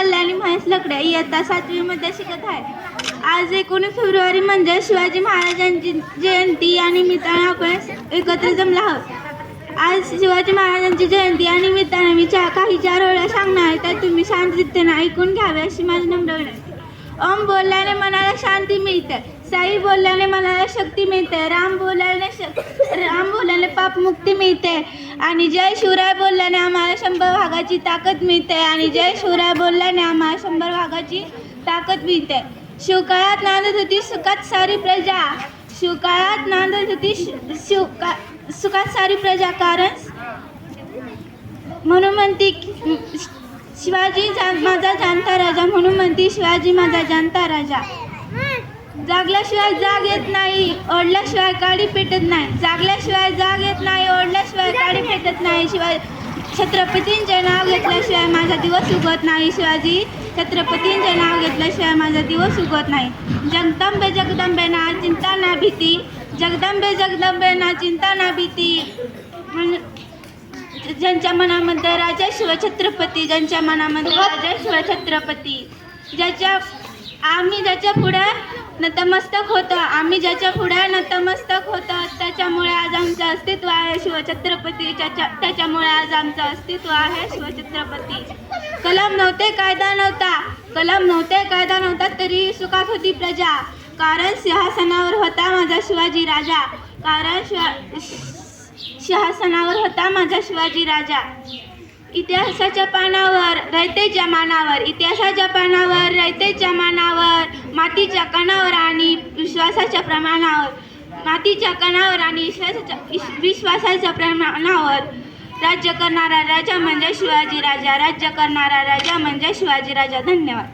कल्याणी महेश लकडे इयत्ता 7वी मध्ये शिकत आहे. आज 19 फेब्रुवारी म्हणजे शिवाजी महाराजांची जयंती या निमित्ताने आपण एकत्र जमलो आहोत. आज शिवाजी महाराजांची जयंती या निमित्ताने मी काही चार ओळ्या सांगणार आहे, त्या तुम्ही शांततेने ऐकून घ्यावे अशी माझी नम्र विनंती. ओम बोलल्याने मनाला शांती मिळते, साई बोलल्याने मनाला शक्ती मिळते, राम बोलल्याने पाप मुक्ती मिळते आणि जय शिवराय बोलल्याने आम्हाला 100 वाघाची ताकद मिळते आणि जय शिवराय बोलल्याने आम्हाला 100 वाघाची ताकद मिळते. शिवकाळात नांदत होती सुखात सारी प्रजा, शिवकाळात नांदत होती सुखात सारी प्रजा, कारण म्हणून म्हणती शिवाजी माझा जाणता राजा, म्हणून म्हणती शिवाजी माझा जाणता राजा. जागल्याशिवाय जाग येत नाही, ओढल्याशिवाय काडी पेटत नाही. जागल्याशिवाय जाग येत नाही, ओढल्याशिवाय काडी पेटत नाही. शिवाय छत्रपतींचे नाव घेतल्याशिवाय माझा दिवस उगवत नाही. शिवाजी छत्रपतींचे नाव घेतल्याशिवाय माझा दिवस उगवत नाही. जगदंबे जगदंबे ना चिंता ना भीती, जगदंबे जगदंबे ना चिंता ना भीती. ज्यांच्या मनामध्ये राजा शिवछत्रपती, ज्यांच्या मनामध्ये राजा शिवछत्रपती, आम्ही ज्याच्या पुढे नतमस्तक होतं, आम्ही ज्याच्या पुढे नतमस्तक होतं, त्याच्यामुळे आज आमचं अस्तित्व आहे शिवछत्रपती. त्याच्यामुळे आज आमचं अस्तित्व आहे शिवछत्रपती. कलम नव्हते कायदा नव्हता, कलम नव्हते कायदा नव्हता, तरी सुखात होती प्रजा, कारण सिंहासनावर होता माझा शिवाजी राजा, कारण सिंहासनावर होता माझा शिवाजी राजा. इतिहासाच्या पानावर रयतेच्या मानावर, इतिहासाच्या पानावर रयतेच्या मानावर, मातीच्या कणावर आणि विश्वासाच्या प्रमाणावर, मातीच्या कणावर आणि विश्वासाच्या प्रमाणावर राज्य करणारा राजा म्हणजे शिवाजी राजा, राज्य करणारा राजा म्हणजे शिवाजी राजा. धन्यवाद.